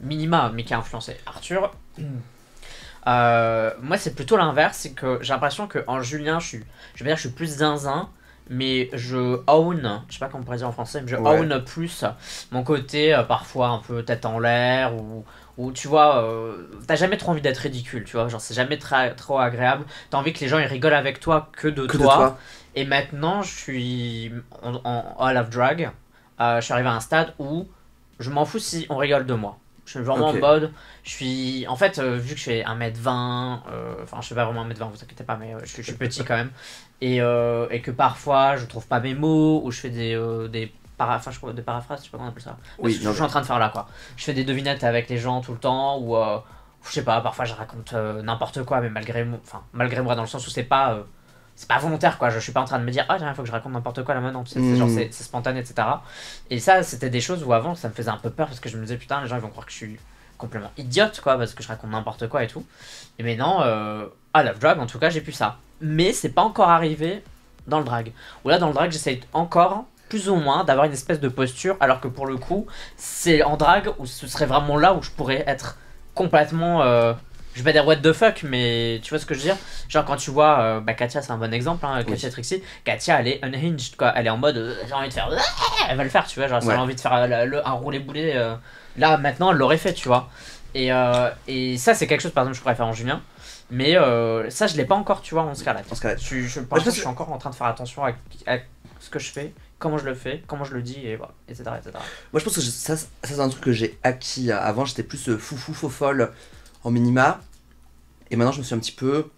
Minima, mais qui a influencé Arthur. Moi c'est plutôt l'inverse, c'est que j'ai l'impression qu'en Julien, je vais dire que je suis plus zinzin, mais je own, je sais pas comment on pourrait dire en français, mais je own plus mon côté parfois un peu tête en l'air, ou tu vois, t'as jamais trop envie d'être ridicule, tu vois, genre c'est jamais trop agréable, t'as envie que les gens ils rigolent avec toi que de toi. Et maintenant je suis en I Love Drag, je suis arrivé à un stade où je m'en fous si on rigole de moi. Je suis vraiment en mode, en fait, vu que je fais 1m20, enfin je fais pas vraiment 1m20, vous inquiétez pas, mais je suis petit quand même, et que parfois je trouve pas mes mots, ou je fais des paraphrases, je sais pas comment on appelle ça. Oui, je suis en train de faire là, quoi. Je fais des devinettes avec les gens tout le temps, ou je sais pas, parfois je raconte n'importe quoi, mais malgré moi, dans le sens où c'est pas volontaire, quoi. Je suis pas en train de me dire, ah tiens, il faut que je raconte n'importe quoi là maintenant, tu sais, c'est spontané, etc. Et ça, c'était des choses où avant ça me faisait un peu peur, parce que je me disais, putain, les gens ils vont croire que je suis complètement idiote, quoi, parce que je raconte n'importe quoi et tout. Et maintenant, I Love Drag, en tout cas, j'ai plus ça. Mais c'est pas encore arrivé dans le drag. Où là, dans le drag, j'essaye encore, plus ou moins, d'avoir une espèce de posture, alors que pour le coup, c'est en drag où ce serait vraiment là où je pourrais être complètement Je vais pas dire what the fuck, mais tu vois ce que je veux dire? Genre quand tu vois, Katia c'est un bon exemple, hein, Katia Oui. Trixie, Katia elle est unhinged quoi, elle est en mode j'ai envie de faire, elle va le faire, tu vois, genre si elle a Ouais. envie de faire un roulé boulet, là maintenant elle l'aurait fait, tu vois. Et ça c'est quelque chose par exemple je pourrais faire en Julien, mais ça je l'ai pas encore, tu vois, en Scarlett. En Scarlett. Pour Moi, je l'instant pense je suis encore en train de faire attention à ce que je fais, comment je le fais, comment je le dis, et voilà, etc. etc. moi, je pense que ça c'est un truc que j'ai acquis. Avant, j'étais plus foufou, faux folle en minima. Et maintenant, je me suis un petit peu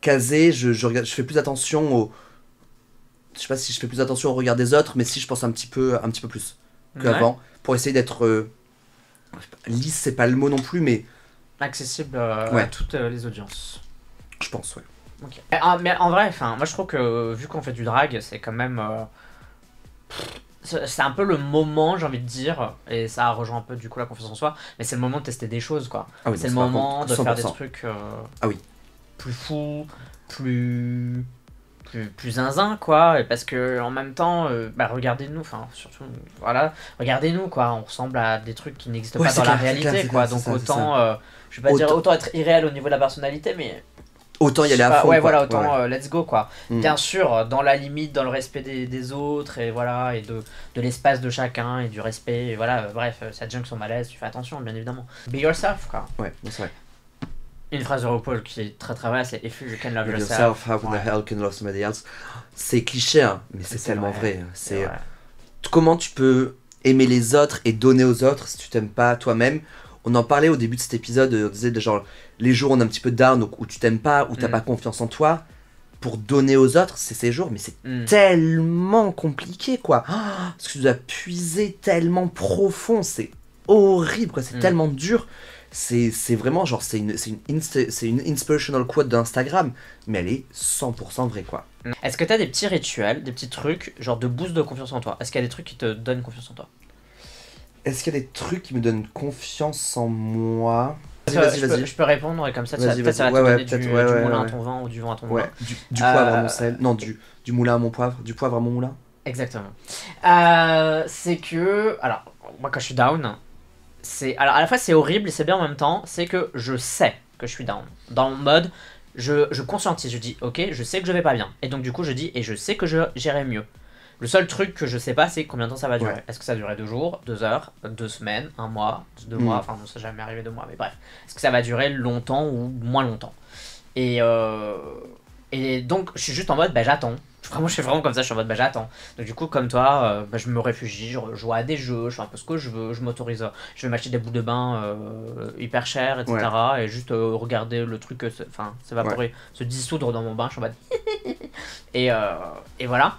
casé. Je fais plus attention au. Je sais pas si je fais plus attention au regard des autres, mais si je pense un petit peu plus Ouais. qu'avant. Pour essayer d'être. Lisse, c'est pas le mot non plus, mais Accessible à ouais, toutes les audiences. je pense, ouais. Ok. Mais en vrai, enfin, moi je trouve que vu qu'on fait du drag, c'est quand même. C'est un peu le moment, j'ai envie de dire, et ça rejoint un peu du coup la confiance en soi, mais c'est le moment de tester des choses quoi. Ah oui, C'est non, le ça, par moment contre, de faire des 100%. trucs Ah oui. plus fous, plus. Plus zinzin quoi, et parce que en même temps, regardez-nous, enfin surtout, voilà, regardez-nous quoi, on ressemble à des trucs qui n'existent Ouais, pas c'est dans la clair, c'est clair, réalité c'est quoi, clair, c'est donc ça, c'est ça. autant, je vais pas dire Autant, autant être irréel au niveau de la personnalité, mais autant y je aller sais à pas, fond, ouais, quoi. voilà, Ouais, autant ouais. let's go quoi. Mm. Bien sûr, dans la limite, dans le respect des autres, et voilà, et de l'espace de chacun, et du respect, et voilà, bref, ça te son malaise, tu fais attention, bien évidemment. Be yourself quoi. Ouais, non, c'est vrai. Une phrase de RuPaul qui est très très vraie, c'est If you can love Love yourself. yourself, how the Ouais, hell can you love somebody else? C'est cliché, hein, mais c'est c'est tellement vrai, vrai. c'est C'est vrai. comment tu peux aimer les autres et donner aux autres si tu t'aimes pas toi-même. On en parlait au début de cet épisode, on disait genre les jours où on est un petit peu down, donc où tu t'aimes pas, où t'as Mm. pas confiance en toi, pour donner aux autres, c'est ces jours, mais c'est Mm. tellement compliqué quoi. Ah, parce que tu dois puiser tellement profond, c'est horrible quoi, c'est Mm. tellement dur. C'est vraiment genre, c'est une inspirational quote d'Instagram, mais elle est 100% vraie quoi. Est-ce que t'as des petits rituels, des petits trucs, genre de boost de confiance en toi? Est-ce qu'il y a des trucs qui te donnent confiance en toi? Est-ce qu'il y a des trucs qui me donnent confiance en moi? Vas-y, Parce que vas-y, vas-y. je peux répondre et comme ça, Vas-y, peut-être ça vas-y. va Ouais, te ouais, donner peut-être. du, Ouais, du ouais, moulin ouais, à ouais. ton vin ou du vin à ton moulin. Ouais, du poivre à mon sel. Non, du moulin à mon poivre. Du poivre à mon moulin. Exactement. C'est que, alors, moi quand je suis down, c'est, alors à la fois c'est horrible et c'est bien en même temps, c'est que je sais que je suis down. Dans le mode, je conscientise, je dis, ok, je sais que je vais pas bien. Et donc du coup je dis, et je sais que j'irai mieux. Le seul truc que je sais pas, c'est combien de temps ça va durer. Ouais. Est-ce que ça va durer 2 jours, 2 heures, 2 semaines, un mois, 2 mois, enfin non, ça n'est jamais arrivé 2 mois, mais bref. Est-ce que ça va durer longtemps ou moins longtemps? Et, euh, et donc je suis juste en mode, bah j'attends. Vraiment, je suis vraiment comme ça, je suis en mode, bah j'attends. Donc du coup, comme toi, je me réfugie, je joue à des jeux, je fais un peu ce que je veux, je m'autorise, je vais m'acheter des bouts de bain hyper chers, Ouais. etc. Et juste regarder le truc s'évaporer, se dissoudre dans mon bain, je suis en mode... et, euh, et voilà.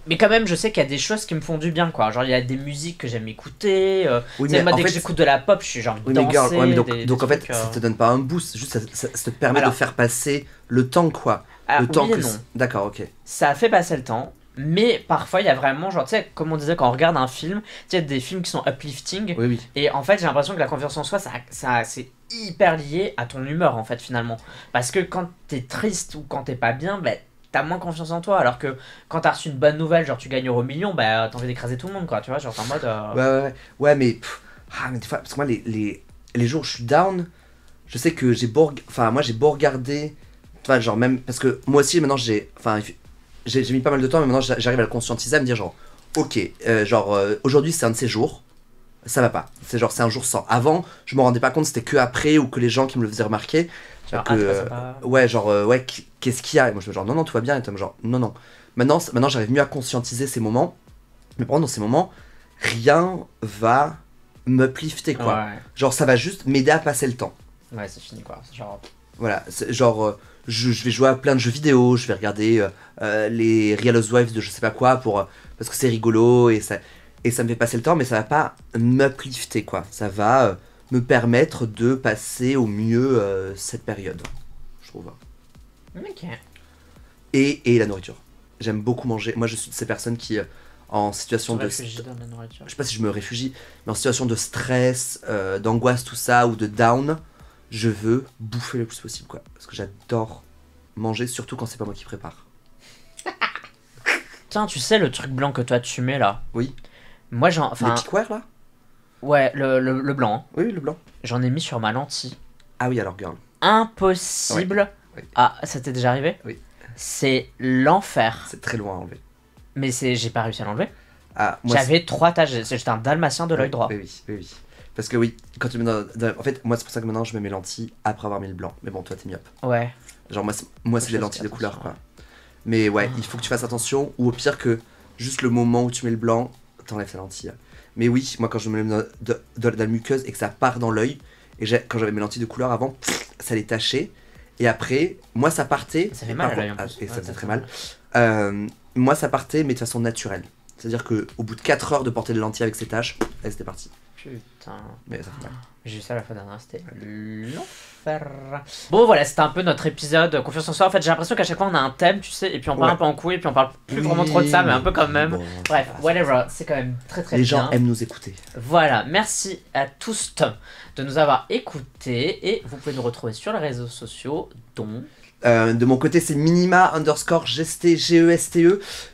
Mais quand même, je sais qu'il y a des choses qui me font du bien, quoi. Genre, il y a des musiques que j'aime écouter. Oui, Tu sais, mais moi, en dès que fait. j'écoute de la pop, j'ai envie de Oui, mais danser. girl, ouais, mais des donc en fait, trucs, ça te donne pas un boost, juste ça te permet de Alors, faire passer le temps, quoi. Le temps oui et que. non. D'accord, ok. Ça fait passer le temps. Mais parfois, il y a vraiment, genre, tu sais, comme on disait quand on regarde un film, tu sais, des films qui sont uplifting. Oui, oui. Et en fait, j'ai l'impression que la confiance en soi, c'est hyper lié à ton humeur, en fait, finalement. Parce que quand t'es triste ou quand t'es pas bien, bah, t'as moins confiance en toi. Alors que quand t'as reçu une bonne nouvelle, genre tu gagnes au million, bah t'as envie d'écraser tout le monde, quoi. Tu vois, genre t'es en mode. Ouais, ouais, ouais. Ouais, mais. Mais des fois, parce que moi, les jours où je suis down, je sais que Enfin, moi, j'ai beau regarder. Tu vois, genre, même. Parce que moi aussi, maintenant, Enfin, j'ai mis pas mal de temps, mais maintenant, j'arrive à le conscientiser, à me dire, genre, ok, aujourd'hui, c'est un de ces jours. Ça va pas. C'est genre, c'est un jour sans. Avant, je me rendais pas compte, c'était que après ou que les gens qui me le faisaient remarquer. Genre, Que, c'est pas sympa. ouais, genre, ouais, qu'est-ce qu'il y a? Et moi, je me dis, genre, non, non, tout va bien. Et toi, genre, non, non. Maintenant, j'arrive mieux à conscientiser ces moments. Mais par contre, dans ces moments, rien va m'uplifter, quoi. Ouais, Genre, ça va juste m'aider à passer le temps. ouais, c'est fini, quoi. C'est genre. Voilà, genre, je vais jouer à plein de jeux vidéo, je vais regarder les Real Housewives de je sais pas quoi parce que c'est rigolo et ça me fait passer le temps, mais ça va pas m'uplifter, quoi. Ça va me permettre de passer au mieux cette période, je trouve. Ok. Et la nourriture. J'aime beaucoup manger. Moi, je suis de ces personnes qui, en situation Tu de... réfugies dans la nourriture. Je sais pas si je me réfugie, mais en situation de stress, d'angoisse, tout ça, ou de down, je veux bouffer le plus possible, quoi. Parce que j'adore manger, surtout quand c'est pas moi qui prépare. Tiens, tu sais le truc blanc que toi tu mets là? Oui. Moi, Les enfin. piquoires, là? Ouais, le blanc. Hein. Oui, le blanc. j'en ai mis sur ma lentille. Ah oui, alors, girl. Impossible. Oui. Ah, ça t'est déjà arrivé? Oui. C'est l'enfer. C'est très loin à enlever. Mais j'ai pas réussi à l'enlever. Ah, moi, J'avais 3 taches, j'étais un dalmatien de l'œil oui, droit. oui, oui, oui, oui. Parce que oui, quand tu mets en fait, moi, c'est pour ça que maintenant, je mets mes lentilles après avoir mis le blanc. Mais bon, toi, t'es myope. Ouais. Genre, c'est Je des fais lentilles de couleur, attention, quoi. Mais ouais, il faut que tu fasses attention, ou au pire que juste le moment où tu mets le blanc, t'enlèves ta lentille. Mais oui, moi quand je me mets dans la muqueuse et que ça part dans l'œil, et quand j'avais mes lentilles de couleur avant, ça les tachait. Et après, moi ça partait. Ça fait mal à l'œil en plus. Et ça Ouais, faisait très mal. Moi ça partait, mais de façon naturelle. C'est-à-dire qu'au bout de 4 heures de porter des lentilles avec ces taches, c'était parti. Putain. Mais ça fait mal. J'ai eu ça la fois dernière, c'était l'enfer. Bon voilà, c'était un peu notre épisode confiance en soi. En fait, j'ai l'impression qu'à chaque fois on a un thème, tu sais, et puis on part un peu en couille, et puis on parle plus vraiment trop de ça, mais un peu quand même. Bon, Bref, whatever, c'est quand même très très les bien. gens aiment nous écouter. Voilà, merci à tous de nous avoir écoutés, et vous pouvez nous retrouver sur les réseaux sociaux, dont... De mon côté, c'est minima_geste,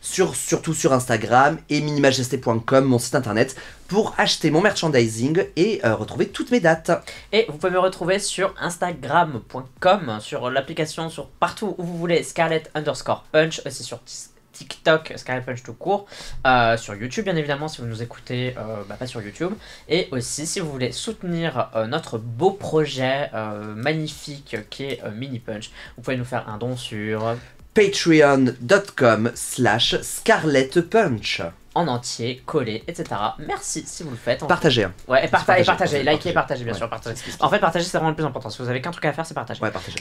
surtout sur Instagram, et minimageste.com, mon site internet, pour acheter mon merchandising et retrouver toutes mes dates. Et vous pouvez me retrouver sur instagram.com, sur l'application, sur partout où vous voulez, Scarlett_Punch, aussi sur TikTok, Scarlett Punch tout court, sur YouTube bien évidemment si vous nous écoutez, pas sur YouTube, et aussi si vous voulez soutenir notre beau projet magnifique qui est Mini Punch, vous pouvez nous faire un don sur patreon.com/scarlettpunch. en entier, collé, etc. Merci si vous le faites. Partagez. Ouais, et partagez, likez et partagez. partagez, bien sûr, partagez. En fait, partager c'est vraiment le plus important. Si vous avez qu'un truc à faire, c'est partager. Ouais, partagez.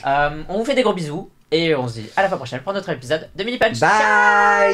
On vous fait des gros bisous et on se dit à la fois prochaine pour notre épisode de Mini Punch. Bye.